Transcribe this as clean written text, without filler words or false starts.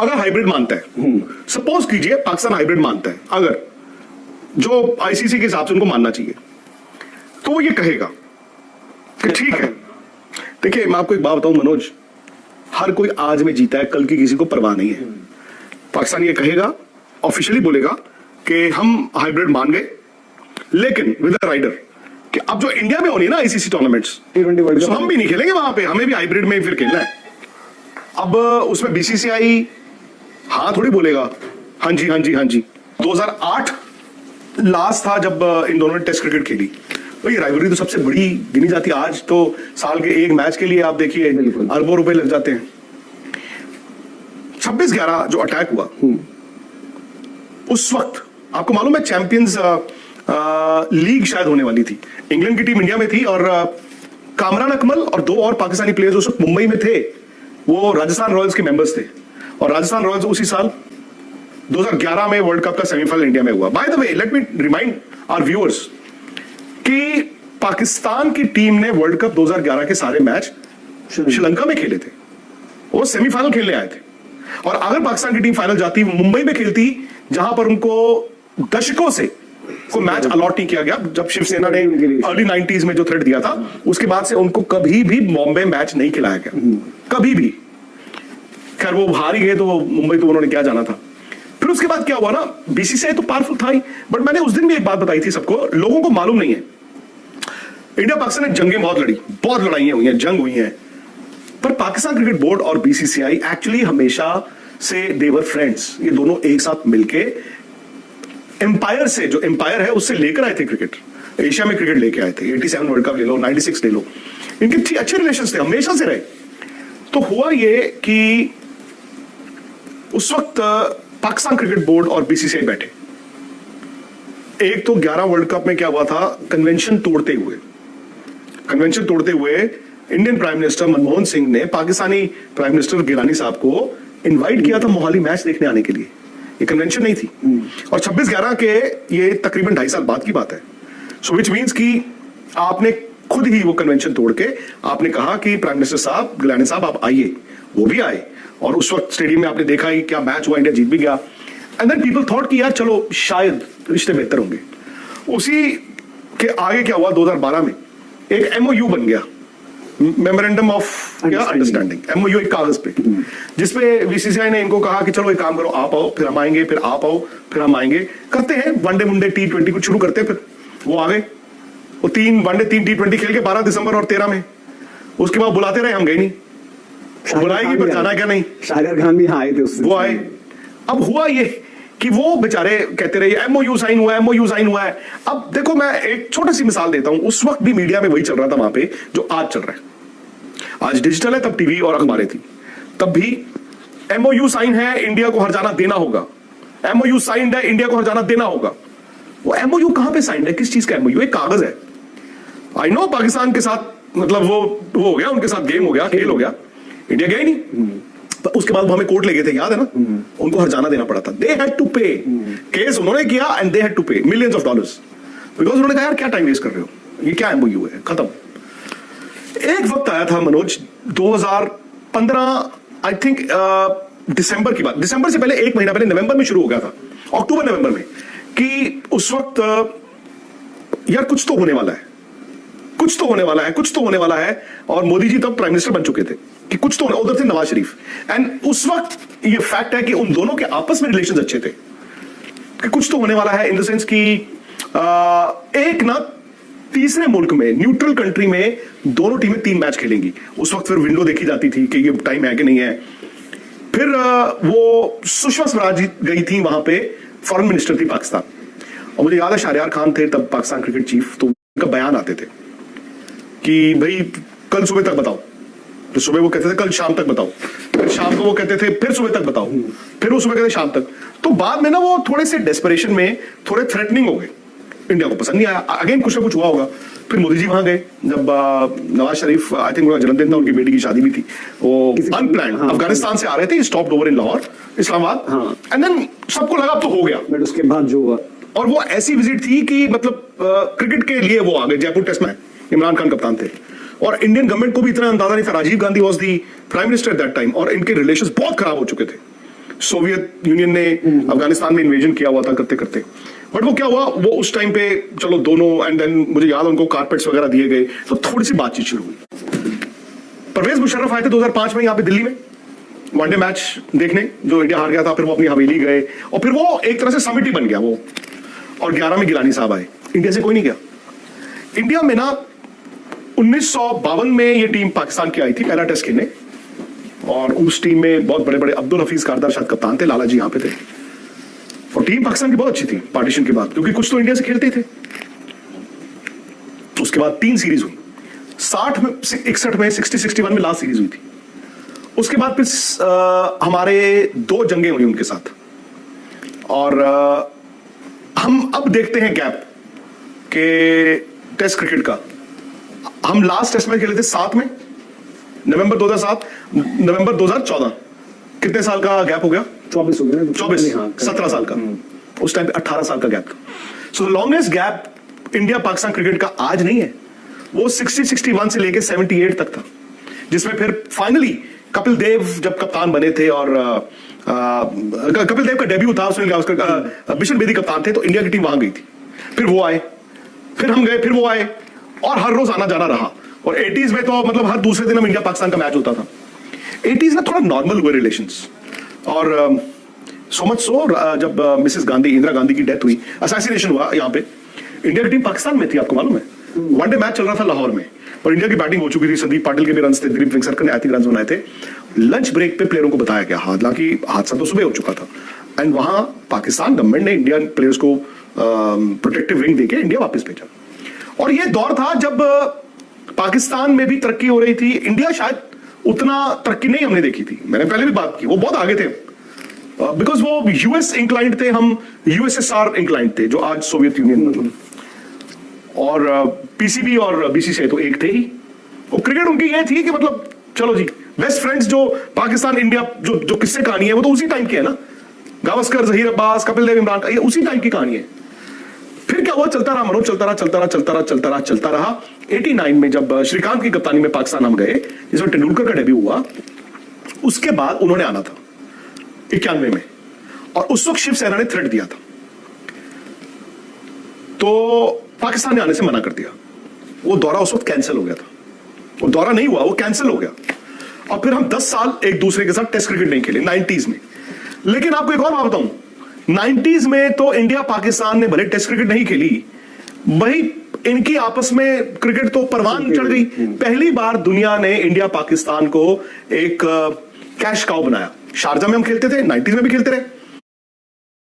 अगर हाइब्रिड मानता है, सपोज कीजिए पाकिस्तान हाइब्रिड मानता है, अगर जो आईसीसी के हिसाब से उनको मानना चाहिए, तो वो ये कहेगा कि ठीक है। देखिए मैं आपको एक बात बताऊं मनोज, हर कोई आज में जीता है, कल की किसी को परवाह नहीं है। पाकिस्तान ये कहेगा, ऑफिशियली बोलेगा कि हम हाइब्रिड मान गए, लेकिन विद अ राइडर कि अब जो इंडिया में होनी है ना आईसीसी टूर्नामेंट्स, तो हम भी नहीं खेलेंगे वहां पे, हमें भी हाइब्रिड में फिर खेलना है। अब उसमें बीसीसीआई हाँ थोड़ी बोलेगा हाँ जी हाँ जी हाँ जी। 2008 लास्ट था जब इन दोनों ने टेस्ट क्रिकेट खेली, तो ये राइवलरी तो सबसे बड़ी गिनी जाती है। आज तो साल के एक मैच के लिए आप देखिए अरबों रुपए लग जाते हैं। 26/11 जो अटैक हुआ, उस वक्त आपको मालूम है चैंपियंस लीग शायद होने वाली थी, इंग्लैंड की टीम इंडिया में थी और कामरान अकमल और 2 और पाकिस्तानी प्लेयर्स उस वक्त मुंबई में थे, वो राजस्थान रॉयल्स के मेंबर्स थे। और राजस्थान रॉयल्स उसी साल 2011 में वर्ल्ड कप का सेमीफाइनल इंडिया में हुआ। By the way let me remind our viewers कि पाकिस्तान की टीम ने वर्ल्ड कप 2011 के सारे मैच श्रीलंका में खेले थे, वो सेमीफाइनल खेलने आए थे। और अगर पाकिस्तान की टीम फाइनल जाती, मुंबई में खेलती, जहां पर उनको दशकों से कोई मैच अलॉट नहीं किया गया। जब शिवसेना ने अर्ली 90s में जो थ्रेट दिया था, उसके बाद से उनको कभी भी बॉम्बे मैच नहीं खिलाया गया, कभी भी। खैर वो हार ही गए तो मुंबई तो उन्होंने क्या जाना था। फिर उसके बाद क्या हुआ ना, बीसीसीआई तो पावरफुल था ही, बट मैंने उस दिन भी एक बात बताई थी सबको, लोगों को मालूम नहीं है, इंडिया पाकिस्तान ने जंगें बहुत लड़ी, बहुत लड़ाइयां हुई हैं, जंग हुई हैं, पर पाकिस्तान क्रिकेट बोर्ड और बीसीसीआई एक्चुअली हमेशा से देवर फ्रेंड्स। ये दोनों एक साथ मिलके एम्पायर से, जो एम्पायर है उससे लेकर आए थे क्रिकेट, एशिया में क्रिकेट लेके आए थे। 87 वर्ल्ड कप ले लो, 96 ले लो, इनके अच्छे रिलेशंस थे, हमेशा से रहे। तो हुआ ये कि उस वक्त पाकिस्तान क्रिकेट बोर्ड और बीसीसीआई बैठे। एक तो 11 वर्ल्ड कप में क्या हुआ था, कन्वेंशन तोड़ते हुए Indian prime minister Manmohan Singh ने पाकिस्तानी प्राइम मिनिस्टर गिलानी साहब को इनवाइट किया था मोहाली मैच देखने आने के लिए। ये कन्वेंशन नहीं थी। और 26/11 के ये तकरीबन 2.5 साल बाद की बात है। सो विच मीन्स कि आपने खुद ही वो कन्वेंशन तोड़ के आपने कहा कि प्राइम मिनिस्टर साहब, गिलानी साहब आप आइए। वो भी आए और उस वक्त स्टेडियम में आपने देखा ही क्या मैच हुआ, इंडिया जीत भी गया। एंड देन पीपल थॉट कि यार चलो शायद रिश्ते बेहतर होंगे। उसी के आगे क्या हुआ, 2012 में एक एमओयू बन गया, मेमोरेंडम ऑफ अंडरस्टैंडिंग, एमओयू एक कागज पे, जिसपे बीसीसीआई ने इनको कहा कि चलो एक काम करो, आप आओ फिर हम आएंगे, फिर आप आओ फिर हम आएंगे, करते हैं वनडे मुंडे T20 कुछ शुरू करते हैं। फिर वो आ गए, वो 3 वनडे 3 T20 खेल के 12 दिसंबर और 13 में, उसके बाद बुलाते रहे, हम गए नहीं। बुलाएगी पर जाना क्या नहीं, शाहिर खान भी आए थे उससे, वो आए। अब हुआ ये कि वो बेचारे कहते रहे एमओयू साइन हुआ है, एमओयू साइन हुआ है। अब देखो मैं एक छोटी सी मिसाल देता हूं, उस वक्त भी मीडिया में वही चल रहा था वहां पे जो आज चल रहा है। आज डिजिटल है, तब टीवी और अखबारें थी, तब भी एमओयू साइन है, इंडिया को हर्जाना देना होगा, एमओयू साइंड है, इंडिया को हर्जाना देना होगा। वो एमओयू कहां पे साइंड है, किस चीज का एमओयू? एक कागज है। आई नो पाकिस्तान के साथ मतलब वो हो गया, उनके साथ गेम हो गया, खेल हो गया, इंडिया गया ही नहीं। तो उसके बाद वो हमें कोर्ट ले गए थे, याद है ना? उनको हर्जाना देना पड़ा था, दे हैड टू पे। केस उन्होंने किया एंड दे हैड टू पे मिलियंस ऑफ डॉलर्स, बिकॉज उन्होंने कहा यार क्या टाइम वेस्ट कर रहे हो, ये क्या एमओयू है, खत्म। एक वक्त आया था मनोज 2015 आई थिंक दिसंबर की बात, दिसंबर से पहले 1 महीना पहले नवंबर में शुरू हो गया था, अक्टूबर नवंबर में, कि उस वक्त यार कुछ तो होने वाला है, कुछ तो होने वाला है, कुछ तो होने वाला है। और मोदी जी तब प्राइम मिनिस्टर बन चुके थे कि कुछ तो, उधर थे नवाज शरीफ। एंड उस वक्त ये फैक्ट है कि उन दोनों के आपस में रिलेशंस अच्छे थे, कि कुछ तो होने वाला है इन द सेंस कि एक ना तीसरे मुल्क में, न्यूट्रल कंट्री में दोनों टीमें 3 मैच खेलेंगी। उस वक्त फिर विंडो देखी जाती थी कि ये टाइम है कि नहीं है। फिर वो सुषमा स्वराज गई थी वहां पे, फॉरेन मिनिस्टर थी पाकिस्तान, और मुझे याद है शाहरियार खान थे तब पाकिस्तान क्रिकेट चीफ, तो उनका बयान आते थे कि भाई कल सुबह तक बताओ, तो सुबह वो कहते थे कल शाम तक बताओ, फिर शाम को वो कहते थे फिर सुबह तक बताओ, फिर वो सुबह कहते शाम तक। तो बाद में ना वो थोड़े से डेस्परेशन में थोड़े थ्रेटनिंग हो गए, इंडिया को पसंद नहीं आया, अगेन कुछ ना कुछ हुआ होगा। फिर मोदी जी वहां गए, जब नवाज शरीफ आई थिंक उनका जन्मदिन था, उनकी बेटी की शादी भी थी, वो अनप्लान्ड अफगानिस्तान से आ रहे थे, stopped over in Lahore, Islamabad, and then सबको लगा तो हो गया, बट उसके बाद जो हुआ, और वो ऐसी विजिट थी कि मतलब क्रिकेट के लिए वो आ गए, जयपुर टेस्ट में इमरान खान कप्तान थे, और इंडियन गवर्नमेंट को भी इतना अंदाजा नहीं था, Rajiv Gandhi was the prime minister at that time, और इनके रिलेशंस बहुत खराब हो चुके थे। सोवियत यूनियन ने अफगानिस्तान में इन्वेजन किया हुआ था करते करते। बट वो क्या हुआ, वो उस टाइम पे चलो दोनों, एंड देन मुझे याद है उनको कारपेट्स वगैरह दिए गए, तो थोड़ी सी बातचीत शुरू हुई। परवेज मुशर्रफ आए थे 2005 में यहाँ पे दिल्ली में वनडे मैच देखने, जो इंडिया हार गया था। फिर वो अपनी हवेली गए और फिर वो एक तरह से समिट ही बन गया वो। और 11 में गिलानी साहब आए, इंडिया से कोई नहीं गया। इंडिया में ना 1952 में ये टीम पाकिस्तान की आई थी पहला टेस्ट खेलने, और उस टीम में बहुत बड़े बड़े अब्दुल हफीज कारदार शायद कप्तान थे, लाला जी यहाँ पे थे। और टीम पाकिस्तान की बहुत अच्छी थी पार्टीशन के बाद, क्योंकि कुछ तो इंडिया से खेलते थे। उसके बाद 3 सीरीज हुई, 60 में, 61 में, 61 में लास्ट सीरीज हुई थी। उसके बाद फिर हमारे 2 जंगें हुई उनके साथ। और हम अब देखते हैं गैप के टेस्ट क्रिकेट का। हम लास्ट टेस्ट मैच खेले थे 7 में, नवंबर 2007, नवंबर 2014। कितने साल का गैप हो गया? 24 हो गया ना? 24, हाँ, 17 साल का। उस टाइम पे 18 साल का गैप था। So the longest gap India Pakistan cricket का आज नहीं है, वो 61 से लेके 78 तक था, जिसमें फिर फाइनली कपिल देव जब कप्तान बने थे, और कपिल देव का डेब्यू था, सुनील गावस्कर बिशन बेदी कप्तान थे, तो इंडिया की टीम वहां गई थी। फिर वो आए, फिर हम गए, फिर वो आए, और हर रोज आना जाना रहा। और 80s में तो मतलब हर दूसरे दिन हम इंडिया पाकिस्तान का मैच होता था। 80s में थोड़ा नॉर्मल हुए रिलेशंस, और सो मच सो जब मिसेस गांधी, इंदिरा गांधी की डेथ हुई, असैसिनेशन हुआ यहाँ पे, इंडिया की टीम पाकिस्तान में थी, आपको मालूम है। वनडे मैच चल रहा था लाहौर में, पर इंडिया की बैटिंग हो चुकी थी, संदीप पाटिल के भी रन थे, दिलीप वेंगसरकर ने आई थिंक रन बनाए थे। लंच ब्रेक पे प्लेयरों को बताया गया, हालांकि हादसा तो सुबह हो चुका था, एंड वहां पाकिस्तान गवर्नमेंट ने इंडियन प्लेयर्स को प्रोटेक्टिव रिंग देके इंडिया वापस भेजा। और ये दौर था जब पाकिस्तान में भी तरक्की हो रही थी। इंडिया शायद उतना तरक्की नहीं हमने देखी थी, मैंने पहले भी बात की, वो बहुत आगे थे, बिकॉज वो यूएस इंक्लाइंड थे, हम यूएसएसआर इंक्लाइंड थे, जो आज सोवियत यूनियन मतलब। और पीसीबी और बीसीसीआई तो एक थे ही। वो क्रिकेट उनकी ये थी कि मतलब चलो जी, बेस्ट फ्रेंड्स जो पाकिस्तान इंडिया जो किस्से कहानी है, वो तो उसी टाइम की है ना। गावस्कर, जहीर अब्बास, कपिल देव, इमरान, ये उसी टाइम की कहानी है। फिर क्या हुआ, चलता रहा मनोज, चलता रहा 89 में जब श्रीकांत की कप्तानी में पाकिस्तान हम गए, जिसमें तेंदुलकर का डेब्यू हुआ। उसके बाद उन्होंने आना था 91 में, और उस वक्त शिवसेना ने थ्रेट दिया था, तो पाकिस्तान ने आने से मना कर दिया। वो दौरा उस वक्त कैंसिल हो गया था, वो दौरा नहीं हुआ, वो कैंसिल हो गया। और फिर हम 10 साल एक दूसरे के साथ टेस्ट क्रिकेट नहीं खेले 90s में। लेकिन आपको एक और बात बताऊं, 90s में तो इंडिया पाकिस्तान ने भले टेस्ट क्रिकेट नहीं खेली, वही इनकी आपस में क्रिकेट तो परवान चढ़ गई। पहली बार दुनिया ने इंडिया पाकिस्तान को एक कैश काउ बनाया। शारजा में हम खेलते थे, 90s में भी खेलते रहे,